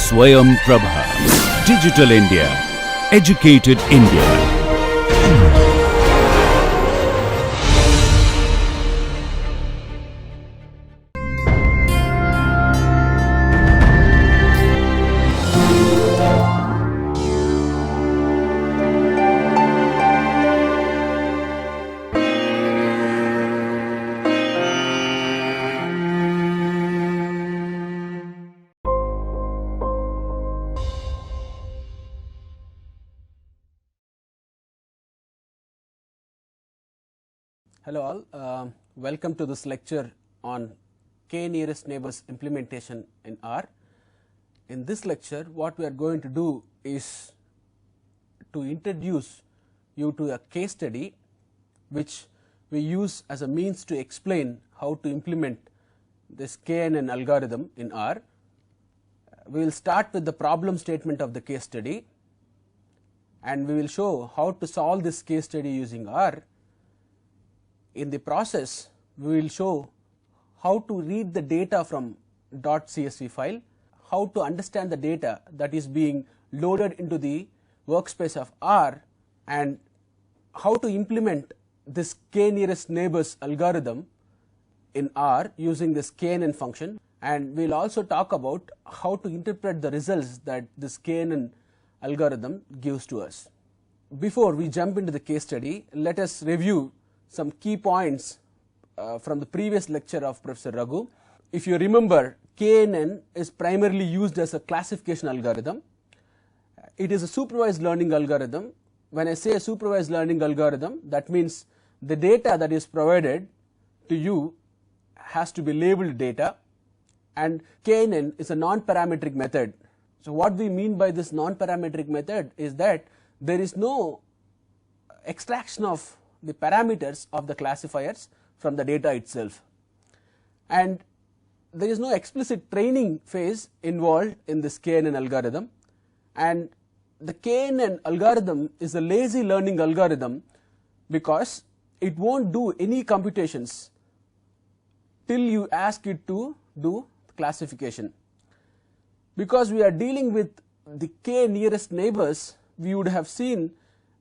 Swayam Prabha. Digital India. Educated India. Hello all, welcome to this lecture on k nearest neighbors implementation in R. In this lecture what we are going to do is to introduce you to a case study which we use as a means to explain how to implement this KNN algorithm in R. We will start with the problem statement of the case study and we will show how to solve this case study using R. In the process, we will show how to read the data from .csv file, how to understand the data that is being loaded into the workspace of R, and how to implement this k nearest neighbors algorithm in R using this KNN function, and we will also talk about how to interpret the results that this KNN algorithm gives to us. Before we jump into the case study, let us review some key points from the previous lecture of Professor Raghu. If you remember, KNN is primarily used as a classification algorithm. It is a supervised learning algorithm. When I say a supervised learning algorithm, that means the data that is provided to you has to be labeled data, and KNN is a non-parametric method. So what we mean by this non-parametric method is that there is no extraction of the parameters of the classifiers from the data itself, and there is no explicit training phase involved in this KNN algorithm, and the KNN algorithm is a lazy learning algorithm because it won't do any computations till you ask it to do classification. Because we are dealing with the k nearest neighbors, we would have seen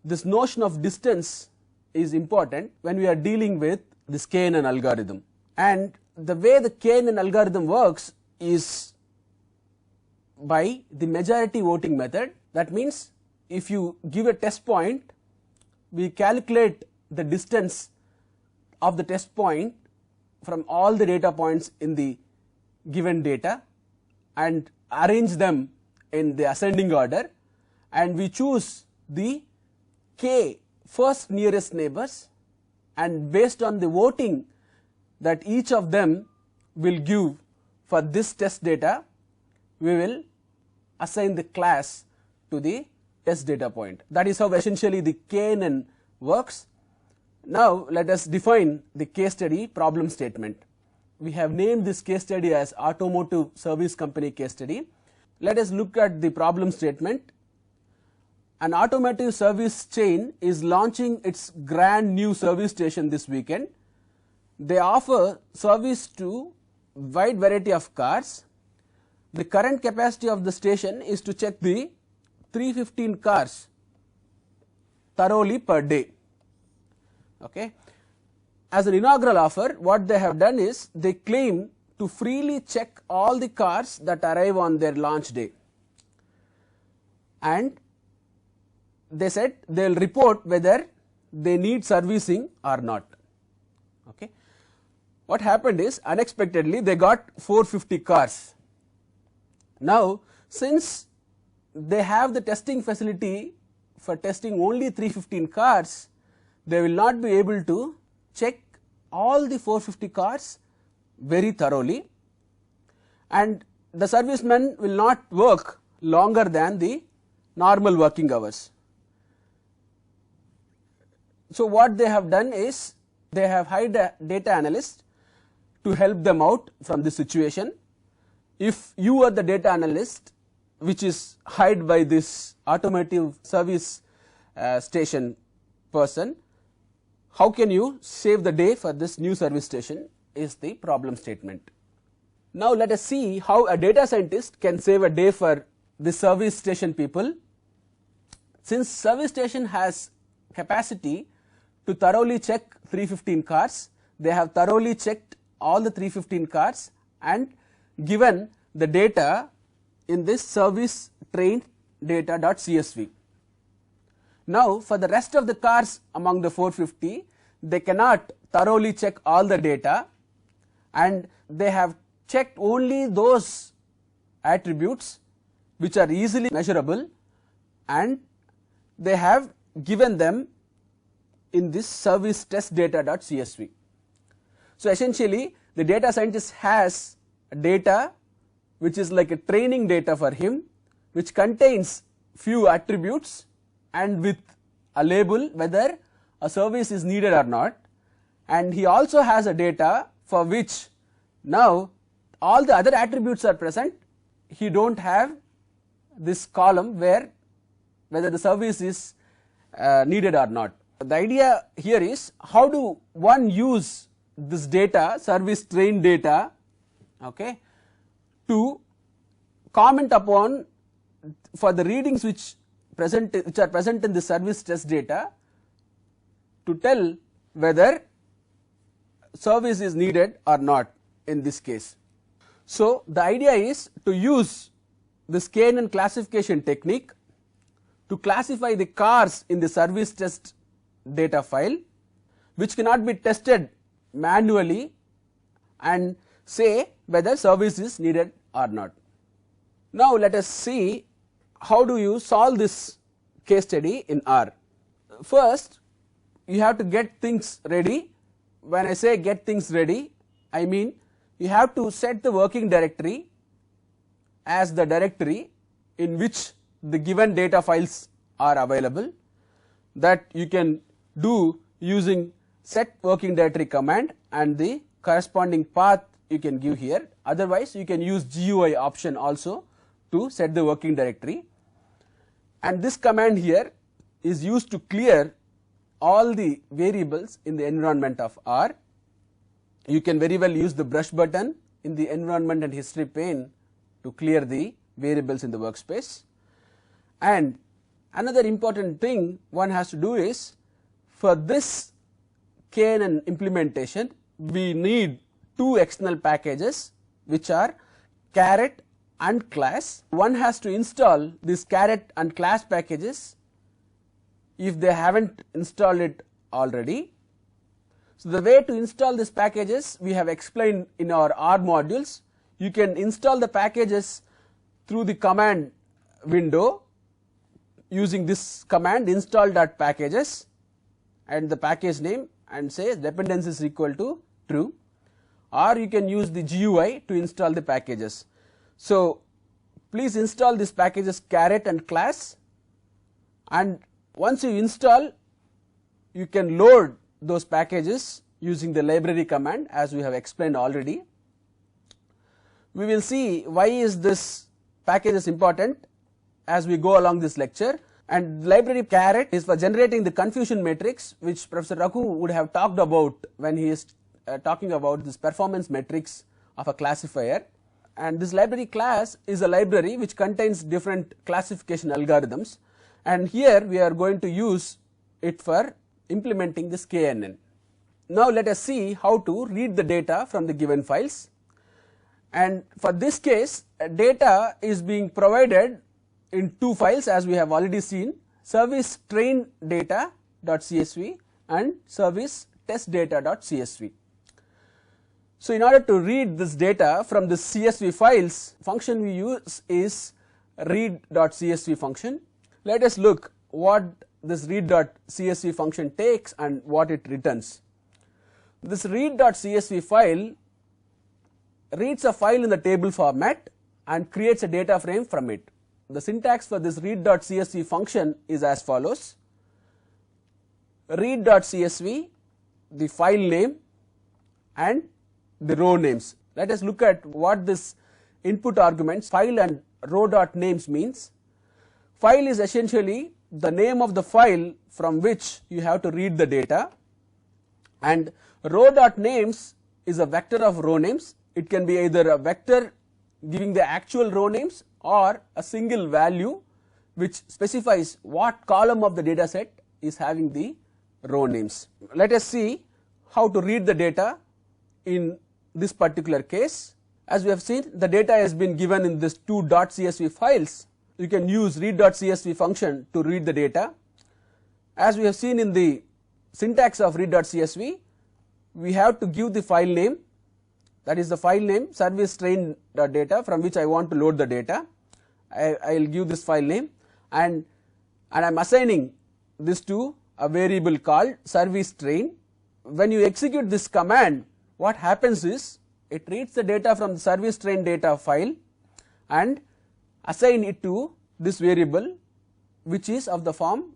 this notion of distance is important when we are dealing with this KNN algorithm, and the way the KNN algorithm works is by the majority voting method. That means if you give a test point, we calculate the distance of the test point from all the data points in the given data and arrange them in the ascending order, and we choose the k first nearest neighbors, and based on the voting that each of them will give for this test data, we will assign the class to the test data point. That is how essentially the KNN works. Now let us define the case study problem statement. We have named this case study as automotive service company case study. Let us look at the problem statement. An automotive service chain is launching its grand new service station this weekend. They offer service to wide variety of cars. The current capacity of the station is to check the 315 cars thoroughly per day. Okay. As an inaugural offer, what they have done is they claim to freely check all the cars that arrive on their launch day, and they said they will report whether they need servicing or not. Okay. What happened is, unexpectedly they got 450 cars. Now since they have the testing facility for testing only 315 cars, they will not be able to check all the 450 cars very thoroughly, and the servicemen will not work longer than the normal working hours. So what they have done is they have hired a data analyst to help them out from this situation. If you are the data analyst which is hired by this automotive service station person, how can you save the day for this new service station is the problem statement. Now let us see how a data scientist can save a day for the service station people. Since service station has capacity to thoroughly check 315 cars, they have thoroughly checked all the 315 cars and given the data in this service train data.csv. Now, for the rest of the cars among the 450, they cannot thoroughly check all the data, and they have checked only those attributes which are easily measurable, and they have given them in this service test data.csv. So, essentially the data scientist has data which is like a training data for him, which contains few attributes and with a label whether a service is needed or not, and he also has a data for which now all the other attributes are present. He don't have this column where whether the service is needed or not. The idea here is how do one use this data, service train data, okay, to comment upon for the readings which are present in the service test data to tell whether service is needed or not in this case. So, the idea is to use this KNN classification technique to classify the cars in the service test data file, which cannot be tested manually, and say whether service is needed or not. Now, let us see how do you solve this case study in R. First, you have to get things ready. When I say get things ready, I mean you have to set the working directory as the directory in which the given data files are available. That you can do using set working directory command, and the corresponding path you can give here. Otherwise, you can use GUI option also to set the working directory, and this command here is used to clear all the variables in the environment of R. You can very well use the brush button in the environment and history pane to clear the variables in the workspace. And another important thing one has to do is, for this KNN implementation we need two external packages which are caret and class. One has to install this caret and class packages if they haven't installed it already. So, the way to install these packages we have explained in our R modules. You can install the packages through the command window using this command install.packages and the package name, and say dependency is equal to true, or you can use the GUI to install the packages. So, please install these packages caret and class, and once you install you can load those packages using the library command as we have explained already. We will see why is this package is important as we go along this lecture. And library caret is for generating the confusion matrix, which Professor Raghu would have talked about when he is talking about this performance metrics of a classifier. And this library class is a library which contains different classification algorithms, and here we are going to use it for implementing this KNN. Now, let us see how to read the data from the given files, and for this case data is being provided in two files as we have already seen, service train data.csv and service test data.csv. So, in order to read this data from the CSV files, function we use is read.csv function. Let us look what this read.csv function takes and what it returns. This read.csv file reads a file in the table format and creates a data frame from it. The syntax for this read.csv function is as follows: read.csv, the file name and the row names. Let us look at what this input arguments file and row.names means. File is essentially the name of the file from which you have to read the data, and row.names is a vector of row names. It can be either a vector giving the actual row names or a single value which specifies what column of the data set is having the row names. Let us see how to read the data in this particular case. As we have seen, the data has been given in this two .csv files. You can use read.csv function to read the data. As we have seen in the syntax of read.csv, we have to give the file name, that is the file name service train.data from which I want to load the data. I will give this file name, and I am assigning this to a variable called service train. When you execute this command, what happens is it reads the data from the service train data file and assign it to this variable which is of the form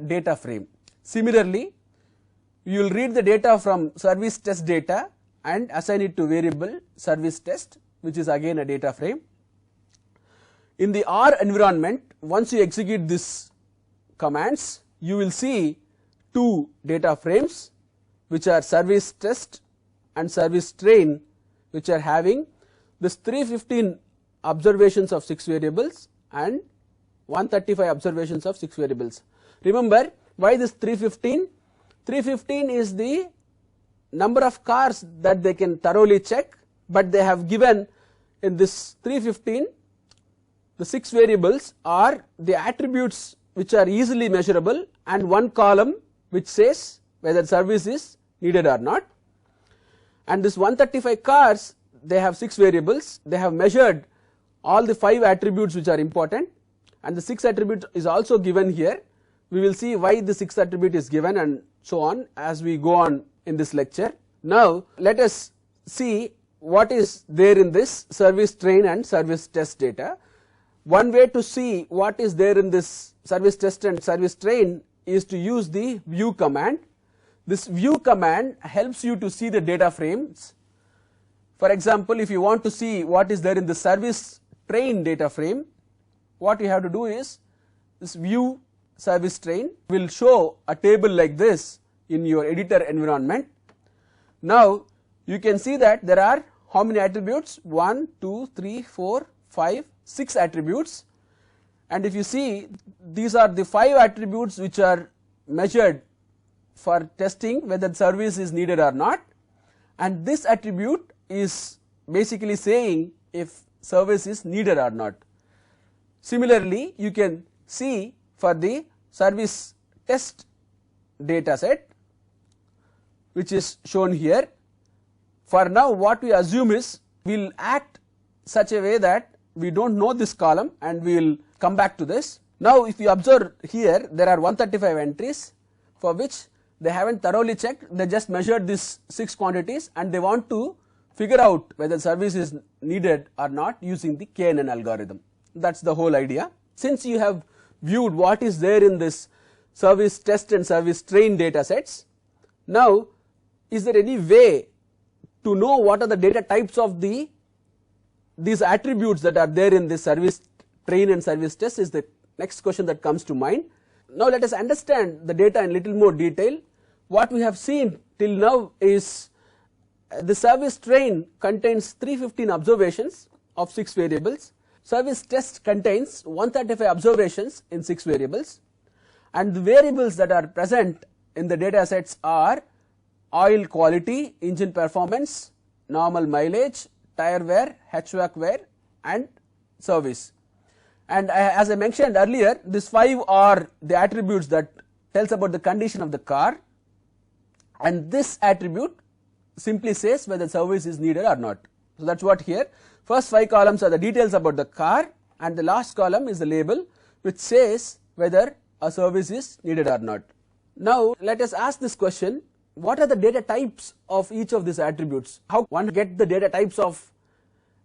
data frame. Similarly, you will read the data from service test data and assign it to variable service test, which is again a data frame. In the R environment, once you execute these commands, you will see two data frames which are service test and service train, which are having this 315 observations of 6 variables and 135 observations of 6 variables. Remember, why this 315? 315 is the number of cars that they can thoroughly check, but they have given in this 315 the 6 variables are the attributes which are easily measurable and one column which says whether service is needed or not. And this 135 cars, they have 6 variables, they have measured all the 5 attributes which are important, and the 6th attribute is also given here. We will see why the 6th attribute is given and so on as we go on in this lecture. Now let us see what is there in this service train and service test data. One way to see what is there in this service test and service train is to use the view command. This view command helps you to see the data frames. For example, if you want to see what is there in the service train data frame, what you have to do is this view service train will show a table like this in your editor environment. Now you can see that there are how many attributes? 1, 2, 3, 4, 5, 6 attributes, and if you see, these are the 5 attributes which are measured for testing whether service is needed or not, and this attribute is basically saying if service is needed or not. Similarly, you can see for the service test data set, which is shown here. For now, what we assume is we will act such a way that we do not know this column, and we will come back to this. Now if you observe here, there are 135 entries for which they have not thoroughly checked, they just measured these 6 quantities and they want to figure out whether service is needed or not using the KNN algorithm. That is the whole idea. Since you have viewed what is there in this service test and service train data sets, now is there any way to know what are the data types of these attributes that are there in this service train and service test is the next question that comes to mind. Now let us understand the data in little more detail. What we have seen till now is the service train contains 315 observations of 6 variables, service test contains 135 observations in 6 variables, and the variables that are present in the data sets are oil quality, engine performance, normal mileage, tire wear, HVAC wear and service. And as I mentioned earlier, these 5 are the attributes that tells about the condition of the car, and this attribute simply says whether service is needed or not. So that is what here. First 5 columns are the details about the car, and the last column is the label which says whether a service is needed or not. Now let us ask this question, what are the data types of each of these attributes? How one get the data types of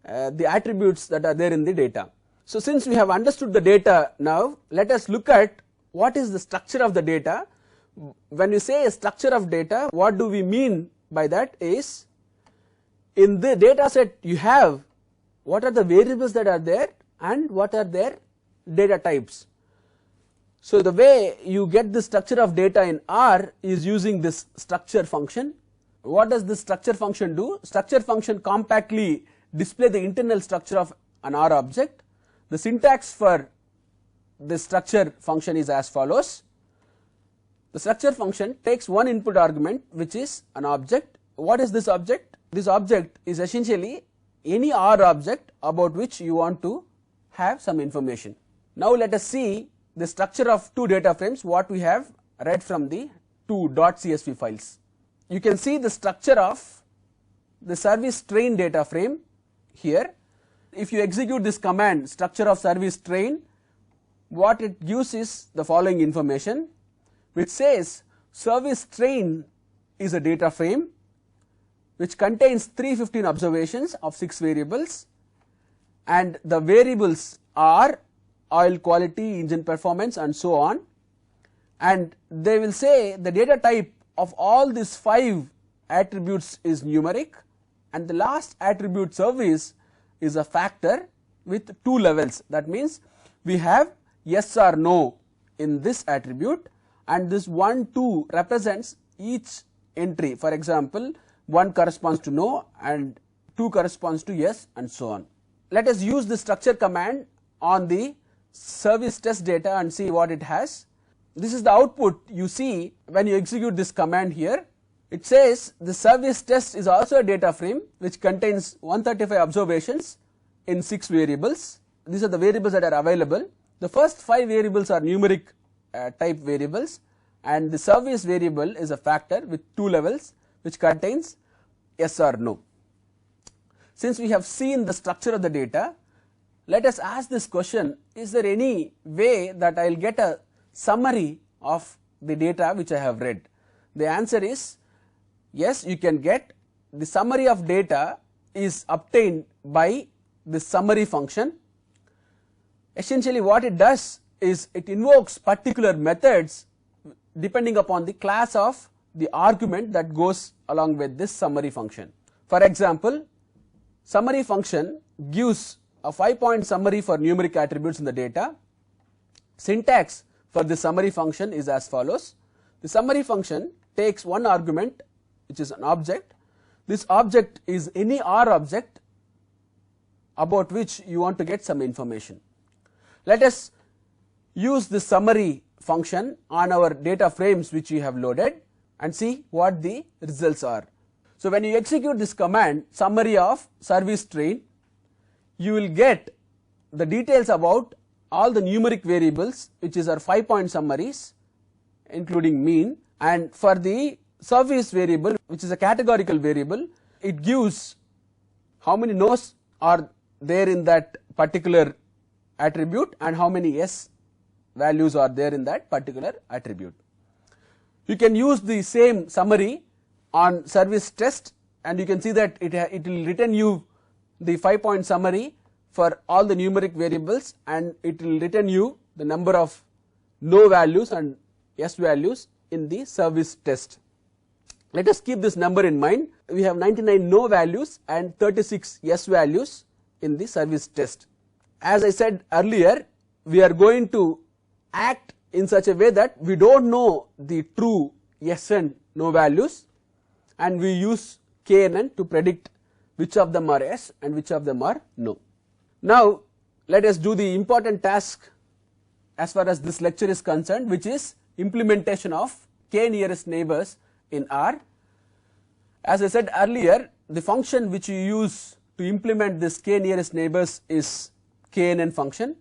the attributes that are there in the data? So since we have understood the data now, let us look at what is the structure of the data. When we say a structure of data, what do we mean by that is, in the data set you have what are the variables that are there and what are their data types. So the way you get the structure of data in R is using this structure function. What does this structure function do? Structure function compactly display the internal structure of an R object. The syntax for the structure function is as follows. The structure function takes one input argument which is an object. What is this object? This object is essentially any R object about which you want to have some information. Now let us see the structure of two data frames what we have read from the two .csv files. You can see the structure of the service train data frame here. If you execute this command structure of service train, what it gives is the following information, which says service train is a data frame which contains 315 observations of 6 variables, and the variables are oil quality, engine performance and so on, and they will say the data type of all these 5 attributes is numeric, and the last attribute service is a factor with 2 levels. That means we have yes or no in this attribute, and this 1, 2 represents each entry. For example, 1 corresponds to no and 2 corresponds to yes and so on. Let us use the structure command on the service test data and see what it has. This is the output you see when you execute this command here. It says the service test is also a data frame which contains 135 observations in 6 variables. These are the variables that are available. The first 5 variables are numeric type variables, and the service variable is a factor with 2 levels which contains yes or no. Since we have seen the structure of the data, let us ask this question, is there any way that I will get a summary of the data which I have read? The answer is yes, you can get. The summary of data is obtained by the summary function. Essentially what it does is it invokes particular methods depending upon the class of the argument that goes along with this summary function. For example, summary function gives a 5-point summary for numeric attributes in the data. Syntax for the summary function is as follows. The summary function takes one argument which is an object. This object is any R object about which you want to get some information. Let us use the summary function on our data frames which we have loaded and see what the results are. So when you execute this command summary of service train, you will get the details about all the numeric variables which is our 5-point summaries including mean, and for the service variable which is a categorical variable, it gives how many no's are there in that particular attribute and how many yes values are there in that particular attribute. You can use the same summary on service test, and you can see that it will return you the 5-point summary for all the numeric variables, and it will return you the number of no values and yes values in the service test. Let us keep this number in mind. We have 99 no values and 36 yes values in the service test. As I said earlier, we are going to act in such a way that we do not know the true yes and no values, and we use KNN to predict which of them are yes and which of them are no. Now let us do the important task as far as this lecture is concerned, which is implementation of k nearest neighbors in R. As I said earlier, the function which you use to implement this k nearest neighbors is KNN function.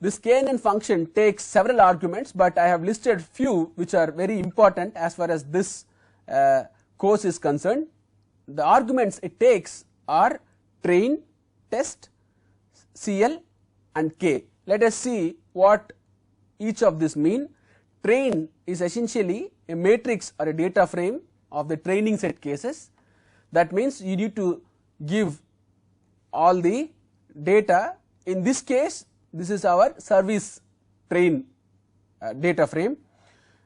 This KNN function takes several arguments, but I have listed few which are very important as far as this course is concerned. The arguments it takes are train, test, CL and K. Let us see what each of these mean. Train is essentially a matrix or a data frame of the training set cases. That means you need to give all the data. In this case, this is our service train data frame,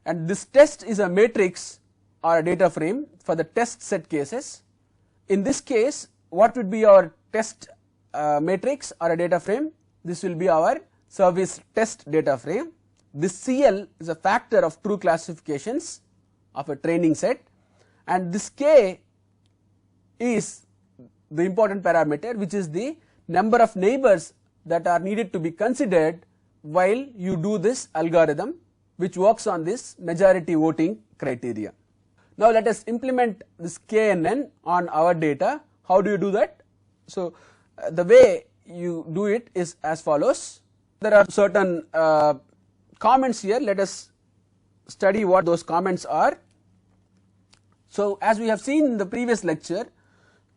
and this test is a matrix or a data frame for the test set cases. In this case, what would be our test matrix or a data frame? This will be our service test data frame. This CL is a factor of true classifications of a training set, and this K is the important parameter, which is the number of neighbors that are needed to be considered while you do this algorithm, which works on this majority voting criteria. Now let us implement this KNN on our data. How do you do that? So the way you do it is as follows. There are certain comments here. Let us study what those comments are. So as we have seen in the previous lecture,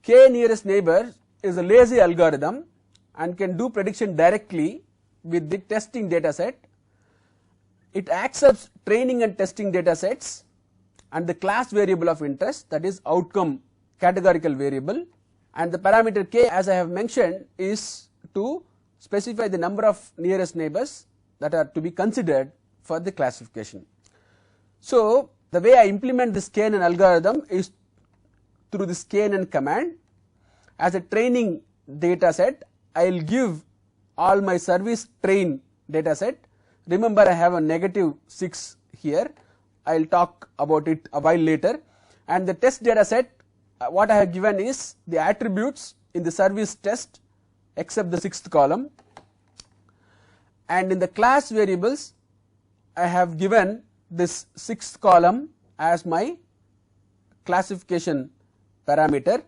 K nearest neighbor is a lazy algorithm and can do prediction directly with the testing data set. It accepts training and testing data sets and the class variable of interest, that is outcome categorical variable, and the parameter K, as I have mentioned, is to specify the number of nearest neighbors that are to be considered for the classification. So the way I implement this KNN algorithm is through this KNN command. As a training data set, I will give all my service train data set. Remember, I have a -6 here. I will talk about it a while later. And the test data set, what I have given is the attributes in the service test except the 6th column, and in the class variables I have given this 6th column as my classification parameter.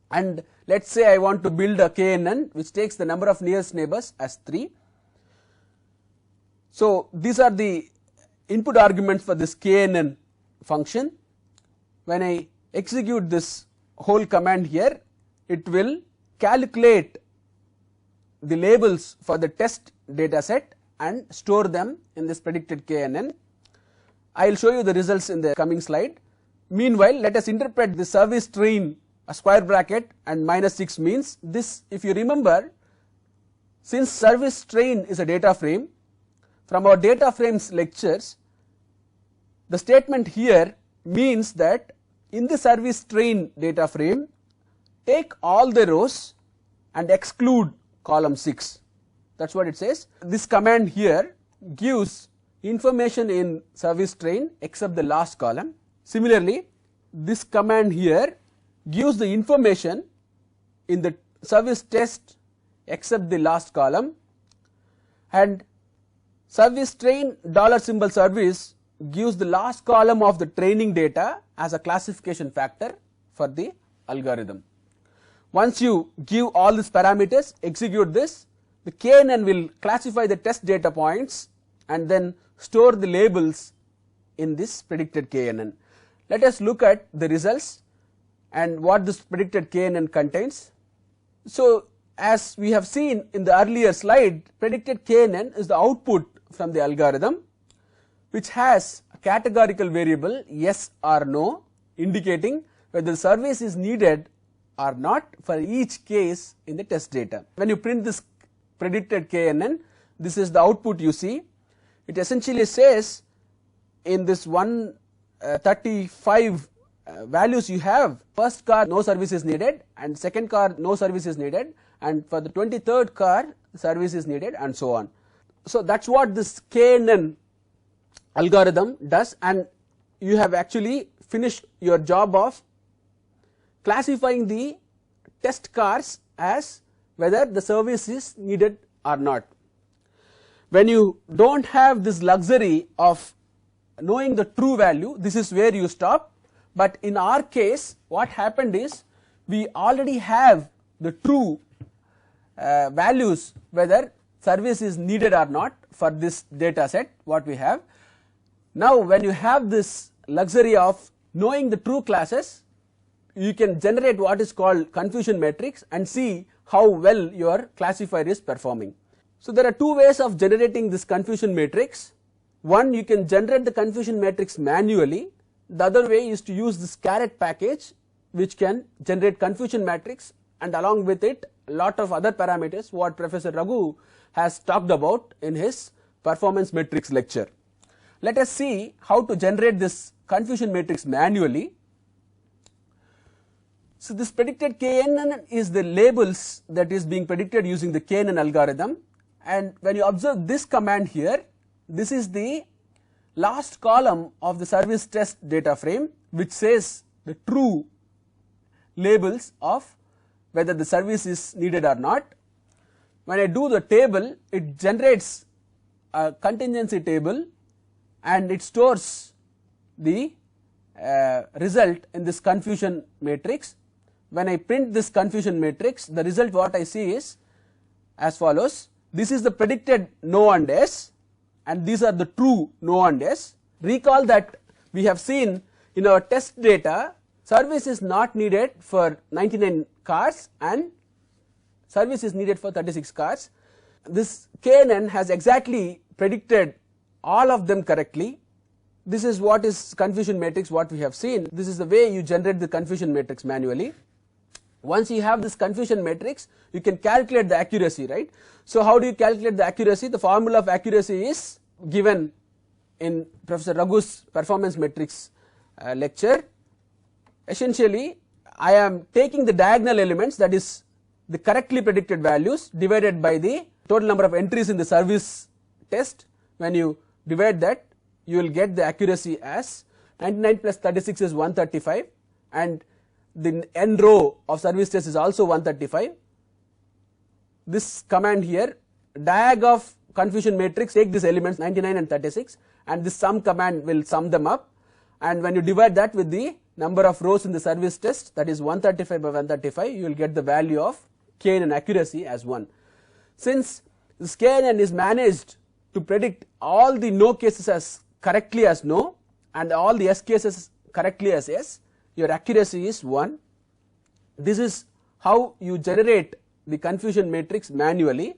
And let us say I want to build a KNN which takes the number of nearest neighbors as 3. So these are the input arguments for this KNN function. When I execute this whole command here, it will calculate the labels for the test data set and store them in this predicted KNN. I will show you the results in the coming slide. Meanwhile, let us interpret the service train, a square bracket and -6 means this. If you remember, since service train is a data frame, from our data frames lectures, the statement here means that in the service train data frame, take all the rows and exclude column 6. That is what it says. This command here gives information in service train except the last column. Similarly, this command here gives the information in the service test except the last column, and service train $symbol service gives the last column of the training data as a classification factor for the algorithm. Once you give all these parameters, execute this, the KNN will classify the test data points and then store the labels in this predicted KNN. Let us look at the results and what this predicted KNN contains. So as we have seen in the earlier slide, predicted KNN is the output from the algorithm, which has a categorical variable yes or no, indicating whether the service is needed or not for each case in the test data. When you print this predicted KNN, this is the output you see. It essentially says in this 135 values you have, first car no service is needed, and second car no service is needed, and for the 23rd car service is needed, and so on. So that is what this KNN algorithm does, and you have actually finished your job of classifying the test cars as whether the service is needed or not. When you do not have this luxury of knowing the true value, this is where you stop. But in our case, what happened is we already have the true values whether service is needed or not for this data set what we have. Now when you have this luxury of knowing the true classes, you can generate what is called confusion matrix and see how well your classifier is performing. So there are two ways of generating this confusion matrix. One, you can generate the confusion matrix manually. The other way is to use this caret package, which can generate confusion matrix and along with it a lot of other parameters what Professor Raghu has talked about in his performance matrix lecture. Let us see how to generate this confusion matrix manually. So this predicted KNN is the labels that is being predicted using the KNN algorithm, and when you observe this command here, this is the last column of the service test data frame which says the true labels of whether the service is needed or not. when I do the table, it generates a contingency table and it stores the result in this confusion matrix. When I print this confusion matrix, the result what I see is as follows. This is the predicted no and yes, and these are the true no and yes. Recall that we have seen in our test data, service is not needed for 99 cars and service is needed for 36 cars. This KNN has exactly predicted all of them correctly. This is what is confusion matrix, what we have seen. This is the way you generate the confusion matrix manually. Once you have this confusion matrix, you can calculate the accuracy, right? So how do you calculate the accuracy? The formula of accuracy is given in Professor Raghu's performance metrics lecture. Essentially, I am taking the diagonal elements, that is the correctly predicted values, divided by the total number of entries in the service test. When you divide that, you will get the accuracy as 99 plus 36 is 135, and the n row of service test is also 135. This command here, diag of confusion matrix, take these elements 99 and 36, and this sum command will sum them up, and when you divide that with the number of rows in the service test, that is 135 by 135, you will get the value of KNN accuracy as 1. Since this KNN is managed to predict all the no cases as correctly as no and all the yes cases correctly as yes, your accuracy is 1. This is how you generate the confusion matrix manually.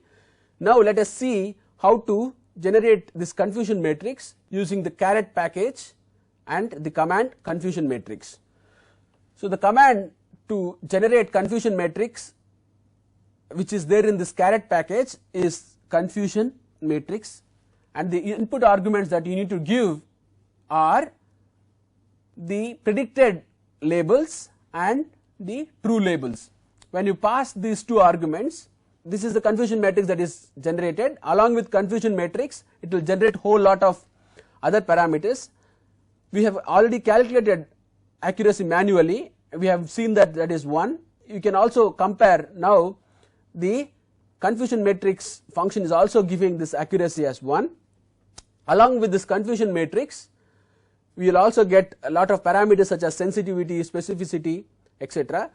Now let us see how to generate this confusion matrix using the caret package and the command confusion matrix. So the command to generate confusion matrix, which is there in this caret package, is confusion matrix, and the input arguments that you need to give are the predicted labels and the true labels. When you pass these two arguments, this is the confusion matrix that is generated. Along with confusion matrix, it will generate whole lot of other parameters. We have already calculated accuracy manually. We have seen that that is 1. You can also compare now. The confusion matrix function is also giving this accuracy as 1. Along with this confusion matrix, we will also get a lot of parameters such as sensitivity, specificity, etc.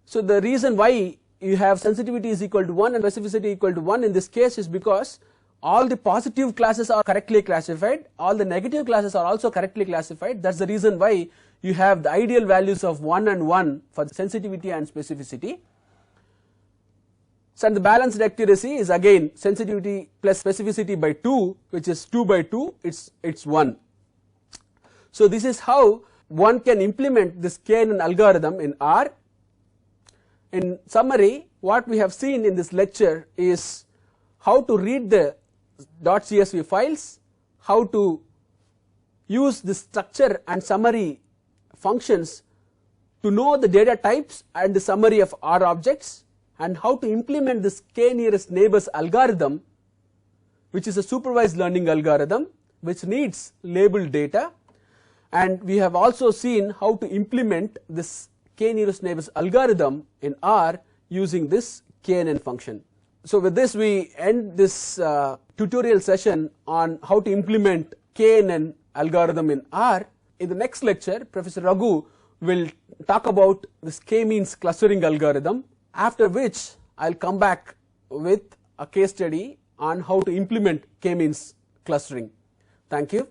So the reason why you have sensitivity is equal to 1 and specificity equal to 1 in this case is because all the positive classes are correctly classified, all the negative classes are also correctly classified. That is the reason why you have the ideal values of 1 and 1 for the sensitivity and specificity. So and the balanced accuracy is again sensitivity plus specificity by 2, which is 2 by 2, it's 1. So this is how one can implement this KNN algorithm in R. In summary, what we have seen in this lecture is how to read the .csv files, how to use the structure and summary functions to know the data types and the summary of R objects, and how to implement this k nearest neighbors algorithm, which is a supervised learning algorithm which needs labeled data. And we have also seen how to implement this k nearest neighbors algorithm in R using this KNN function. So with this we end this tutorial session on how to implement KNN algorithm in R. In the next lecture, Professor Raghu will talk about this k-means clustering algorithm, after which I will come back with a case study on how to implement k-means clustering. Thank you.